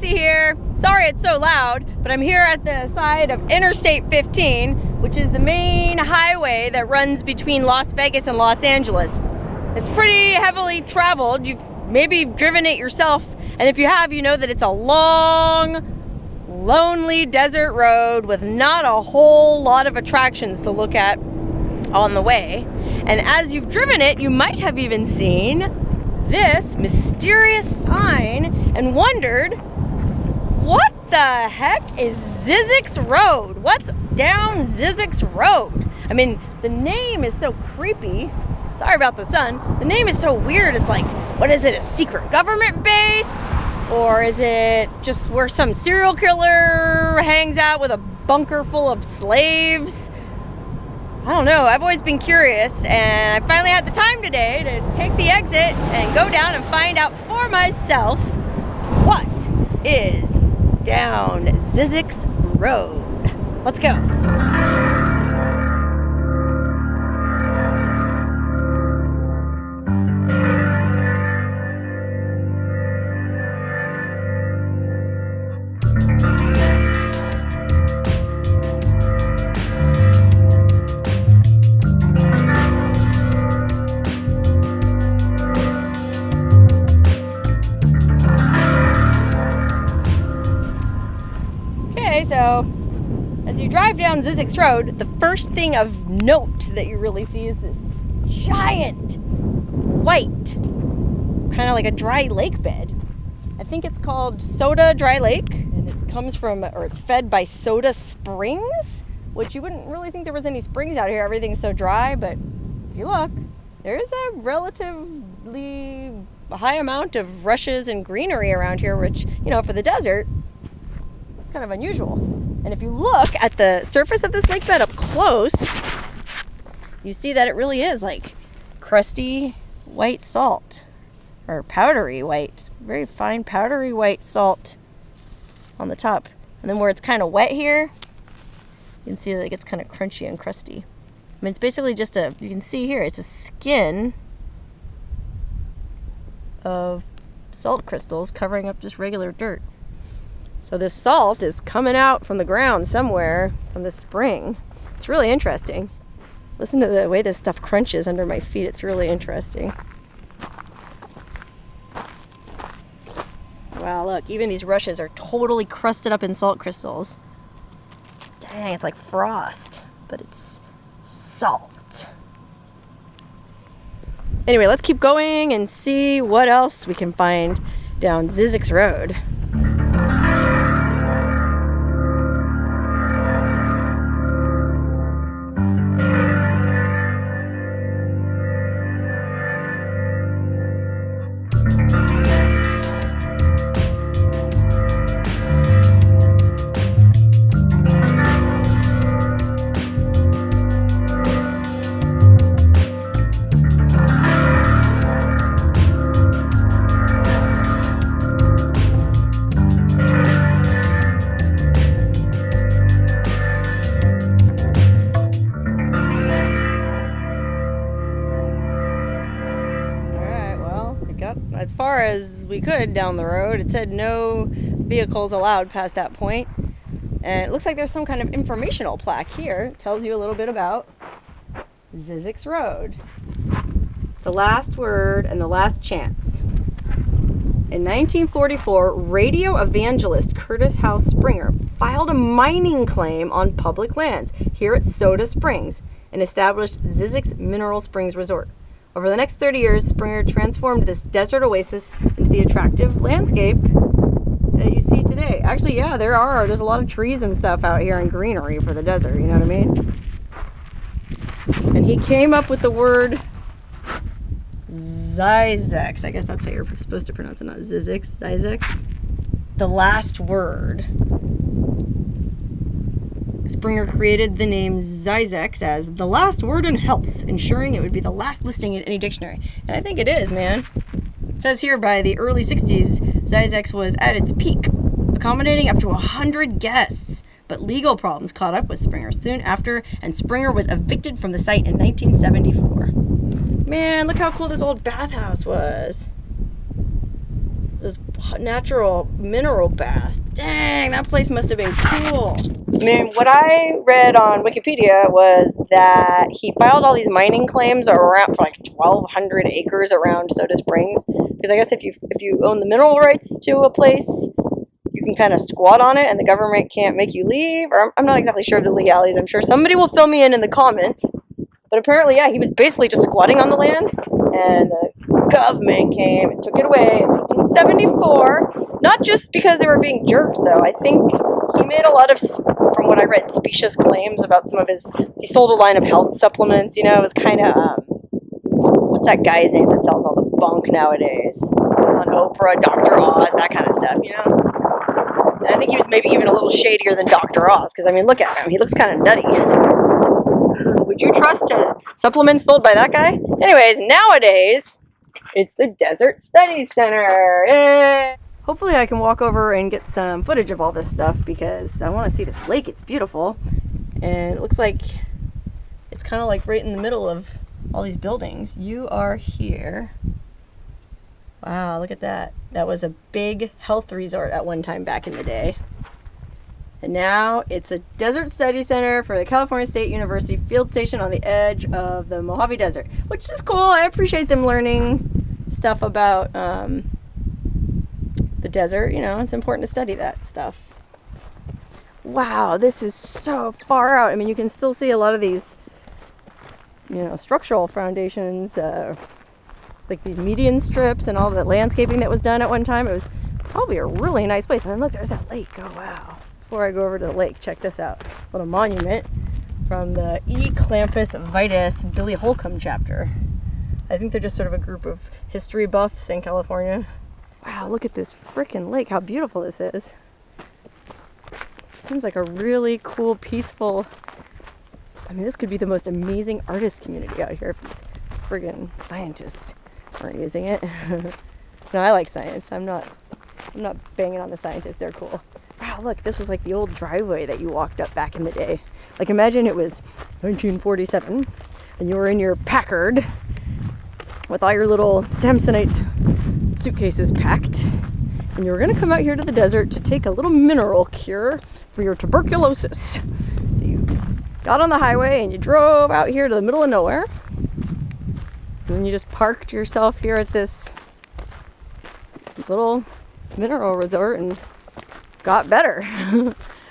Stacy here. Sorry it's so loud, but I'm here at the side of Interstate 15, which is the main highway that runs between Las Vegas and Los Angeles. It's pretty heavily traveled. You've maybe driven it yourself, and if you have, you know that it's a long, lonely desert road with not a whole lot of attractions to look at on the way. And as you've driven it, you might have even seen this mysterious sign and wondered, what the heck is Zzyzx Road? What's down Zzyzx Road? I mean, the name is so creepy. Sorry about the sun. The name is so weird. It's like, what is it, a secret government base? Or is it just where some serial killer hangs out with a bunker full of slaves? I don't know. I've always been curious, and I finally had the time today to take the exit and go down and find out for myself what is down Zzyzx Road. Let's go. So, as you drive down Zzyzx Road, the first thing of note that you really see is this giant, white, kind of like a dry lake bed. I think it's called Soda Dry Lake, and it comes from, or it's fed by Soda Springs, which you wouldn't really think there was any springs out here. Everything's so dry, but if you look, there's a relatively high amount of rushes and greenery around here, which, you know, for the desert, kind of unusual. And if you look at the surface of this lake bed up close, you see that it really is like crusty white salt, or powdery white, very fine powdery white salt on the top. And then where it's kind of wet here, you can see that it gets kind of crunchy and crusty. I mean, it's basically just you can see here, it's a skin of salt crystals covering up just regular dirt. So this salt is coming out from the ground somewhere from the spring. It's really interesting. Listen to the way this stuff crunches under my feet. It's really interesting. Wow, look, even these rushes are totally crusted up in salt crystals. Dang, it's like frost, but it's salt. Anyway, let's keep going and see what else we can find down Zzyzx Road. As far as we could down the road. It said no vehicles allowed past that point. And it looks like there's some kind of informational plaque here. It tells you a little bit about Zzyzx Road. The last word and the last chance. In 1944, radio evangelist Curtis House Springer filed a mining claim on public lands here at Soda Springs and established Zzyzx Mineral Springs Resort. Over the next 30 years, Springer transformed this desert oasis into the attractive landscape that you see today. Actually, yeah, there's a lot of trees and stuff out here and greenery for the desert, you know what I mean? And he came up with the word Zzyzx. I guess that's how you're supposed to pronounce it, not Zzyzx, Zzyzx. The last word. Springer created the name Zzyzx as the last word in health, ensuring it would be the last listing in any dictionary. And I think it is, man. It says here by the early 60s, Zzyzx was at its peak, accommodating up to 100 guests. But legal problems caught up with Springer soon after, and Springer was evicted from the site in 1974. Man, look how cool this old bathhouse was. Those natural mineral baths. Dang, that place must have been cool. I mean, what I read on Wikipedia was that he filed all these mining claims around for like 1,200 acres around Soda Springs. Because I guess if you own the mineral rights to a place, you can kind of squat on it and the government can't make you leave. Or I'm not exactly sure of the legalities. I'm sure somebody will fill me in the comments. But apparently, yeah, he was basically just squatting on the land, and the government came and took it away in 1974. Not just because they were being jerks, though. I think he made a lot of, from what I read, specious claims about some of his. He sold a line of health supplements. You know, it was kind of what's that guy's name that sells all the bunk nowadays? He's on Oprah, Dr. Oz, that kind of stuff. You know. And I think he was maybe even a little shadier than Dr. Oz, because I mean, look at him. He looks kind of nutty. Would you trust supplements sold by that guy? Anyways, nowadays, it's the Desert Studies Center. Yay! Hopefully I can walk over and get some footage of all this stuff because I want to see this lake. It's beautiful. And it looks like it's kind of like right in the middle of all these buildings. You are here. Wow, look at that. That was a big health resort at one time back in the day. And now it's a Desert Study Center for the California State University field station on the edge of the Mojave Desert, which is cool. I appreciate them learning stuff about the desert. You know, it's important to study that stuff. Wow, this is so far out. I mean, you can still see a lot of these, you know, structural foundations, like these median strips and all the landscaping that was done at one time. It was probably a really nice place. And then look, there's that lake. Oh, wow. Before I go over to the lake, check this out. A little monument from the E. Clampus Vitus Billy Holcomb chapter. I think they're just sort of a group of history buffs in California. Wow, look at this freaking lake. How beautiful this is. Seems like a really cool, peaceful... I mean, this could be the most amazing artist community out here if these friggin' scientists aren't using it. No, I like science. I'm not banging on the scientists. They're cool. Wow, look, this was like the old driveway that you walked up back in the day. Like, imagine it was 1947 and you were in your Packard with all your little Samsonite suitcases packed, and you were going to come out here to the desert to take a little mineral cure for your tuberculosis. So you got on the highway and you drove out here to the middle of nowhere, and then you just parked yourself here at this little mineral resort and got better.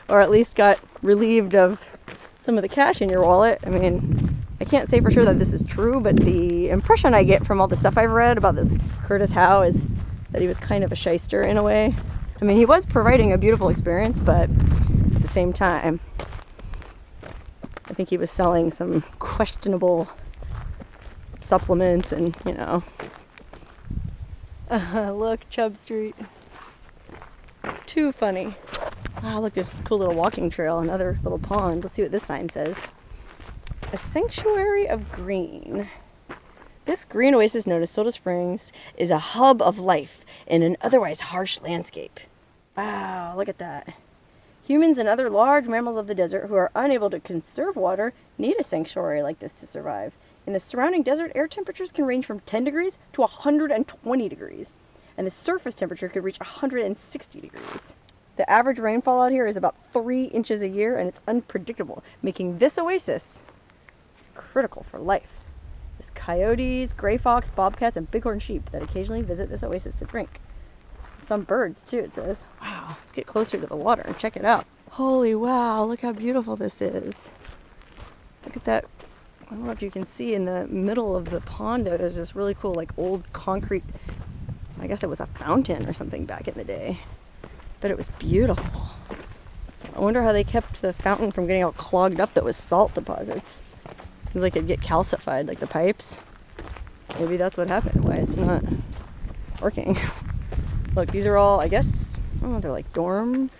Or at least got relieved of some of the cash in your wallet. I mean, I can't say for sure that this is true, but the impression I get from all the stuff I've read about this Curtis Howe is that he was kind of a shyster in a way. I mean, he was providing a beautiful experience, but at the same time, I think he was selling some questionable supplements and, you know. Look, Chubb Street. Too funny. Wow, look, there's this cool little walking trail, another little pond. Let's see what this sign says. A sanctuary of green. This green oasis known as Soda Springs is a hub of life in an otherwise harsh landscape. Wow, look at that. Humans and other large mammals of the desert who are unable to conserve water need a sanctuary like this to survive. In the surrounding desert, air temperatures can range from 10 degrees to 120 degrees. And the surface temperature could reach 160 degrees. The average rainfall out here is about 3 inches a year, and it's unpredictable, making this oasis critical for life. There's coyotes, gray fox, bobcats, and bighorn sheep that occasionally visit this oasis to drink. Some birds, too, it says. Wow, let's get closer to the water and check it out. Holy wow, look how beautiful this is. Look at that. I don't know if you can see in the middle of the pond there's this really cool, like, old concrete... I guess it was a fountain or something back in the day. But it was beautiful. I wonder how they kept the fountain from getting all clogged up that was salt deposits. Seems like it'd get calcified, like the pipes. Maybe that's what happened, why it's not working. Look, these are all, I guess, I don't know, they're like dorm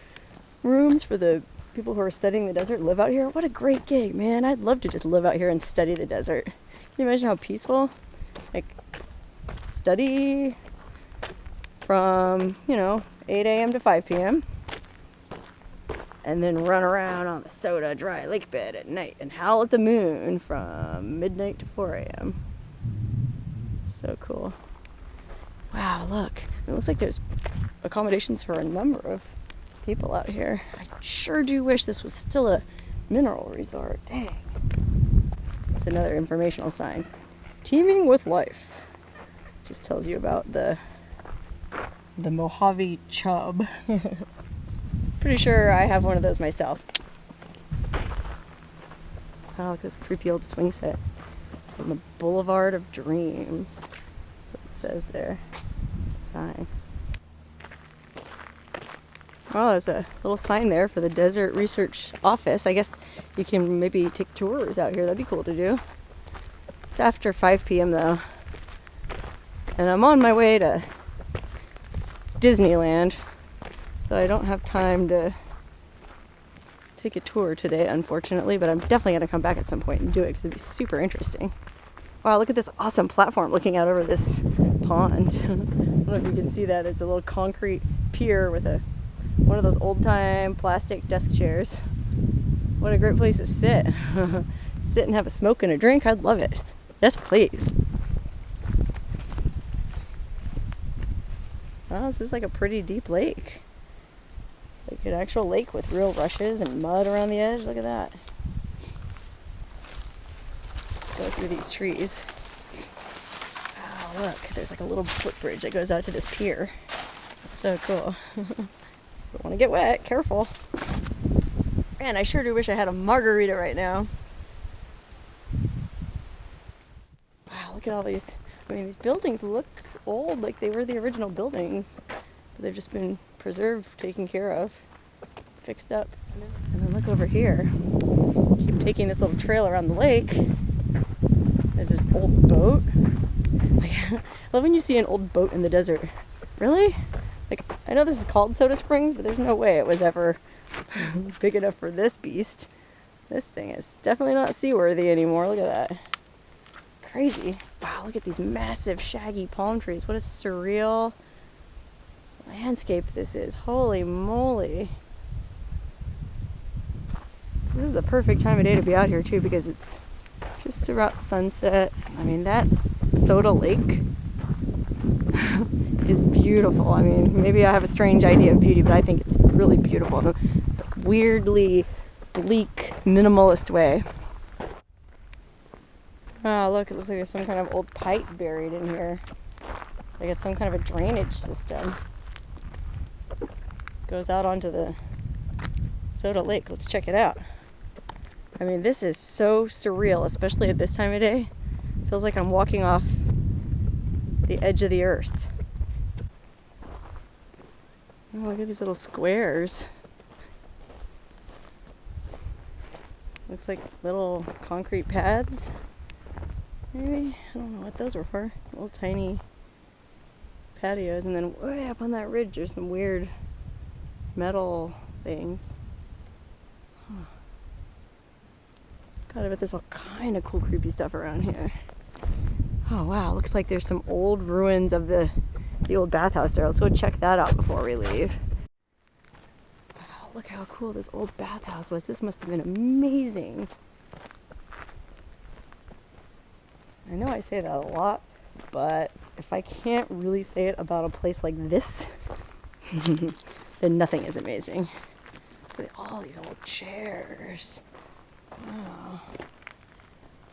rooms for the people who are studying the desert, live out here. What a great gig, man. I'd love to just live out here and study the desert. Can you imagine how peaceful? Like, study... from, you know, 8 a.m. to 5 p.m. and then run around on the soda dry lake bed at night and howl at the moon from midnight to 4 a.m. So cool. Wow, look. It looks like there's accommodations for a number of people out here. I sure do wish this was still a mineral resort. Dang. There's another informational sign. Teeming with life. Just tells you about the Mojave chub. Pretty sure I have one of those myself. Oh, look at this creepy old swing set from the Boulevard of Dreams. That's what it says there. Sign. Oh, there's a little sign there for the Desert Research Office. I guess you can maybe take tours out here. That'd be cool to do. It's after 5 p.m. though. And I'm on my way to Disneyland, so I don't have time to take a tour today, unfortunately, but I'm definitely going to come back at some point and do it because it'd be super interesting. Wow, look at this awesome platform looking out over this pond. I don't know if you can see that. It's a little concrete pier with one of those old-time plastic desk chairs. What a great place to sit. Sit and have a smoke and a drink. I'd love it. Yes, please. Oh, this is like a pretty deep lake. Like an actual lake with real rushes and mud around the edge. Look at that. Go through these trees. Oh, look. There's like a little footbridge that goes out to this pier. It's so cool. Don't want to get wet. Careful. Man, I sure do wish I had a margarita right now. Wow, look at all these. I mean, these buildings look old, like they were the original buildings. But they've just been preserved, taken care of, fixed up. And then look over here. Keep taking this little trail around the lake. There's this old boat. I love when you see an old boat in the desert. Really? Like, I know this is called Soda Springs, but there's no way it was ever big enough for this beast. This thing is definitely not seaworthy anymore. Look at that. Crazy. Wow, look at these massive shaggy palm trees. What a surreal landscape this is. Holy moly. This is the perfect time of day to be out here too, because it's just about sunset. I mean, that Soda Lake is beautiful. I mean, maybe I have a strange idea of beauty, but I think it's really beautiful in a like, weirdly bleak, minimalist way. Oh, look, it looks like there's some kind of old pipe buried in here. Like it's some kind of a drainage system. Goes out onto the Soda Lake. Let's check it out. I mean, this is so surreal, especially at this time of day. Feels like I'm walking off the edge of the earth. Oh, look at these little squares. Looks like little concrete pads. Maybe? I don't know what those were for. Little tiny patios. And then way up on that ridge there's some weird metal things. Huh. God, I bet there's all kind of cool creepy stuff around here. Oh wow, looks like there's some old ruins of the old bathhouse there. Let's go check that out before we leave. Wow, look how cool this old bathhouse was. This must have been amazing. I know I say that a lot, but if I can't really say it about a place like this, then nothing is amazing. Look at all these old chairs. Wow.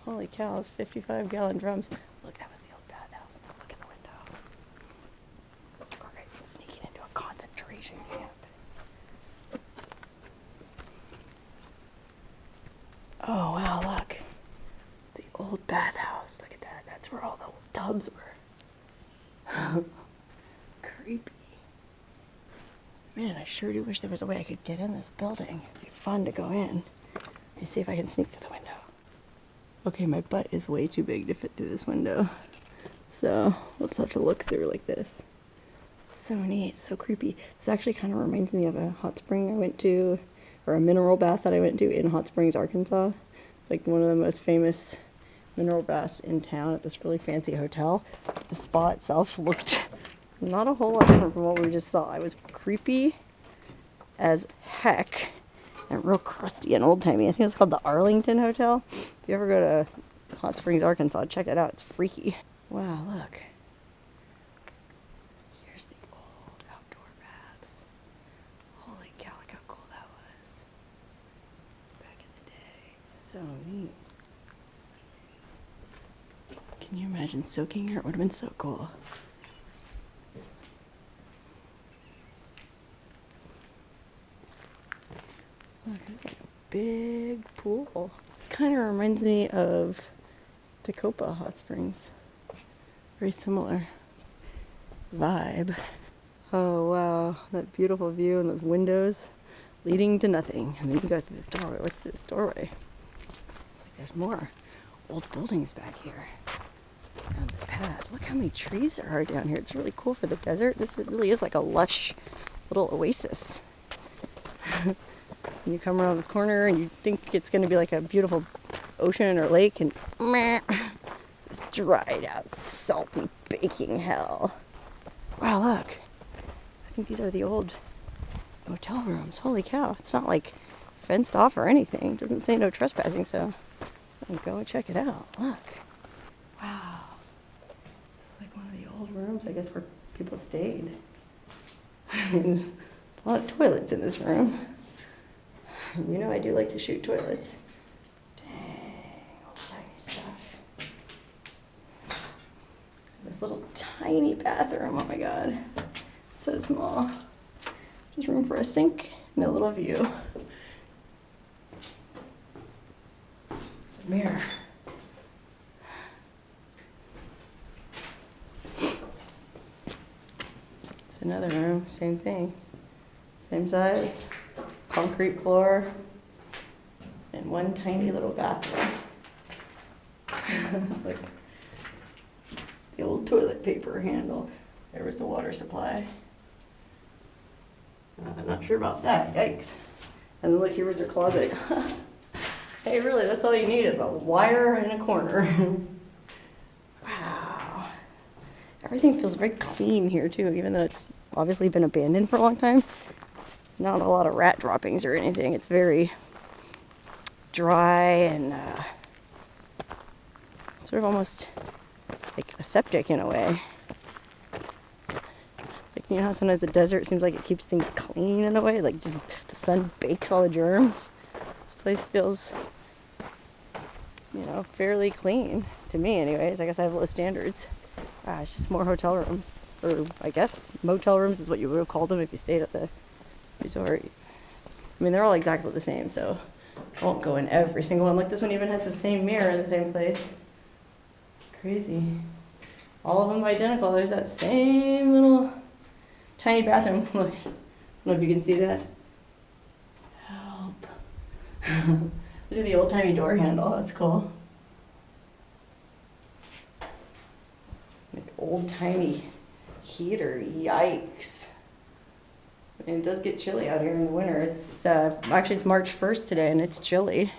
Holy cow, those 55-gallon drums. Look, that was the old bathhouse. Let's go look in the window. Looks like we're sneaking into a concentration camp. Oh, wow, look. The old bathhouse. Look at that. That's where all the old tubs were. Creepy. Man, I sure do wish there was a way I could get in this building. It'd be fun to go in. Let me see if I can sneak through the window. Okay, my butt is way too big to fit through this window. So we'll just have to look through like this. So neat, so creepy. This actually kind of reminds me of a hot spring I went to, or a mineral bath that I went to in Hot Springs, Arkansas. It's like one of the most famous mineral baths in town at this really fancy hotel. The spa itself looked not a whole lot different from what we just saw. It was creepy as heck and real crusty and old-timey. I think it's called the Arlington Hotel. If you ever go to Hot Springs, Arkansas, check it out. It's freaky. Wow, look. Here's the old outdoor So neat. Can you imagine soaking here? It would have been so cool. Look, it's like a big pool. It kind of reminds me of Tecopa Hot Springs. Very similar vibe. Oh wow, that beautiful view and those windows leading to nothing. And then you go through this doorway. What's this doorway? It's like there's more old buildings back here on this path. Look how many trees there are down here. It's really cool for the desert. This really is like a lush little oasis. You come around this corner and you think it's going to be like a beautiful ocean or lake, and meh, this dried out salty baking hell. Wow, look. I think these are the old motel rooms. Holy cow. It's not like fenced off or anything. It doesn't say no trespassing, so I'll go and check it out. Look. Wow. This is like one of the old rooms, I guess, where people stayed. I mean, a lot of toilets in this room. You know I do like to shoot toilets. Dang, old tiny stuff. This little tiny bathroom, oh my god. It's so small. Just room for a sink and a little view. It's a mirror. It's another room, same thing. Same size, concrete floor, and one tiny little bathroom. Like the old toilet paper handle. There was the water supply. I'm not sure about that, yikes. And then look, here was her closet. Hey, really, that's all you need is a wire in a corner. Wow. Everything feels very clean here too, even though it's obviously been abandoned for a long time. There's not a lot of rat droppings or anything. It's very dry and sort of almost like aseptic in a way. Like, you know how sometimes the desert seems like it keeps things clean in a way? Like just the sun bakes all the germs. This place feels, you know, fairly clean to me anyways. I guess I have low standards. It's just more hotel rooms. Or I guess motel rooms is what you would have called them if you stayed at the resort. I mean, they're all exactly the same, so I won't go in every single one. Look, this one even has the same mirror in the same place. Crazy. All of them identical. There's that same little tiny bathroom. Look, I don't know if you can see that. Help. Look at the old-timey door handle. That's cool. Like old-timey heater. Yikes. And it does get chilly out here in the winter. It's actually it's March 1st today, and it's chilly.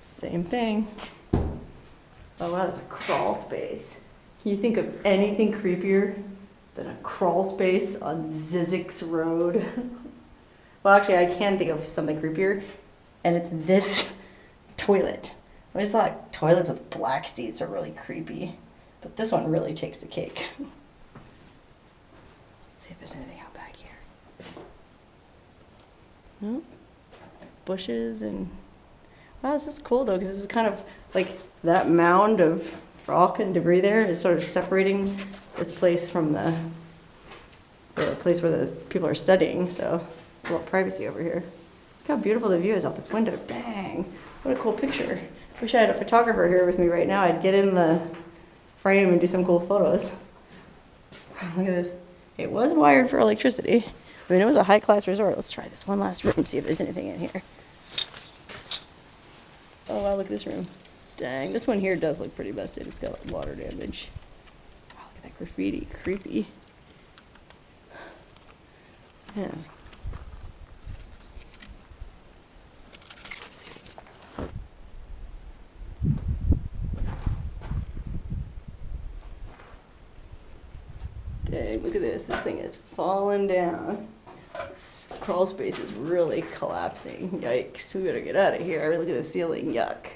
Same thing. Oh wow, there's a crawl space. Can you think of anything creepier than a crawl space on Zzyzx Road? Well, actually, I can think of something creepier, and it's this toilet. I always thought toilets with black seats are really creepy, but this one really takes the cake. Let's see if there's anything out back here. No? Bushes and... Wow, this is cool though, because this is kind of like that mound of rock and debris there is sort of separating this place from the place where the people are studying, so a little privacy over here. Look how beautiful the view is out this window. Dang, what a cool picture. Wish I had a photographer here with me right now. I'd get in the frame and do some cool photos. Look at this. It was wired for electricity. I mean, it was a high-class resort. Let's try this one last room and see if there's anything in here. Oh wow, look at this room. Dang, this one here does look pretty busted. It's got like water damage. Wow, look at that graffiti. Creepy. Yeah. Dang, look at this. This thing is falling down. This crawl space is really collapsing. Yikes, we better get out of here. Look at the ceiling, yuck.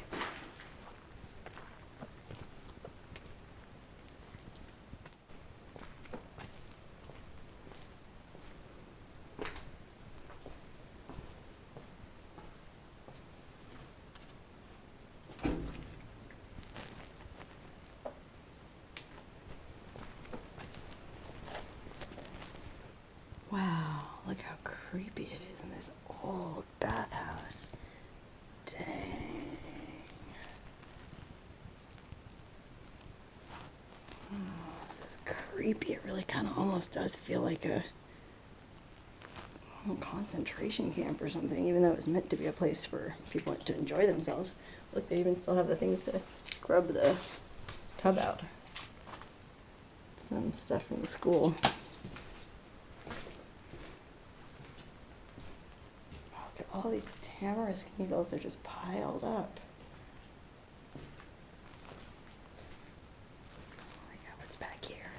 It's creepy. It really kind of almost does feel like a concentration camp or something, even though it was meant to be a place for people to enjoy themselves. Look, they even still have the things to scrub the tub out. Some stuff from the school. Oh, look at all these tamarisk needles are just piled up. Oh my God, what's back here?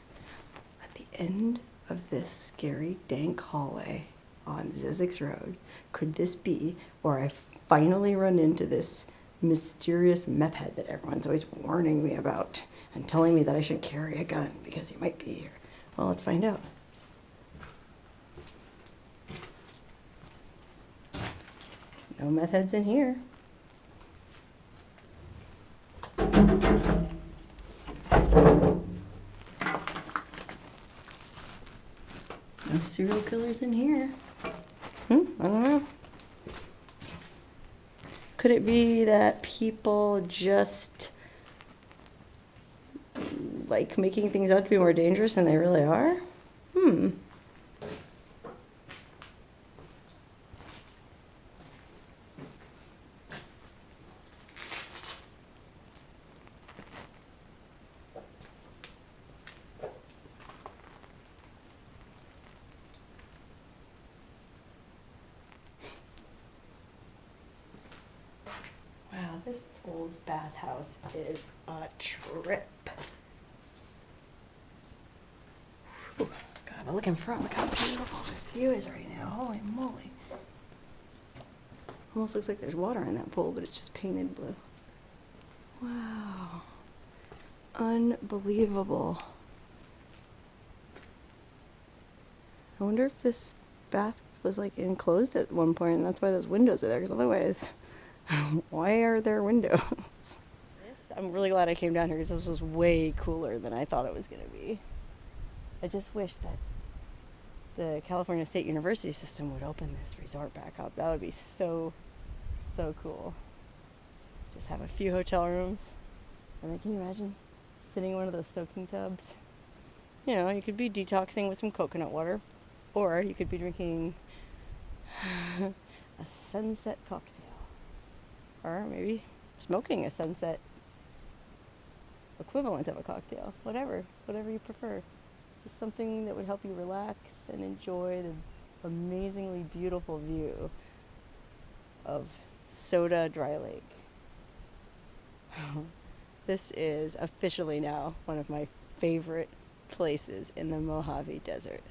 At the end of this scary, dank hallway on Zzyzx Road, could this be where I finally run into this mysterious meth head that everyone's always warning me about and telling me that I should carry a gun because he might be here? Well, let's find out. No meth heads in here. No serial killers in here. I don't know. Could it be that people just like making things out to be more dangerous than they really are? Wow, this old bathhouse is a trip. Whew. God, but look in front, look how beautiful this view is right now. Holy moly. Almost looks like there's water in that pool, but it's just painted blue. Wow. Unbelievable. I wonder if this bath was like enclosed at one point and that's why those windows are there, because otherwise, why are there windows? I'm really glad I came down here because this was way cooler than I thought it was going to be. I just wish that the California State University system would open this resort back up. That would be so, so cool. Just have a few hotel rooms. And then can you imagine sitting in one of those soaking tubs? You know, you could be detoxing with some coconut water, or you could be drinking a sunset cocktail. Or maybe smoking a sunset equivalent of a cocktail. Whatever you prefer. Just something that would help you relax and enjoy the amazingly beautiful view of Soda Dry Lake. This is officially now one of my favorite places in the Mojave Desert.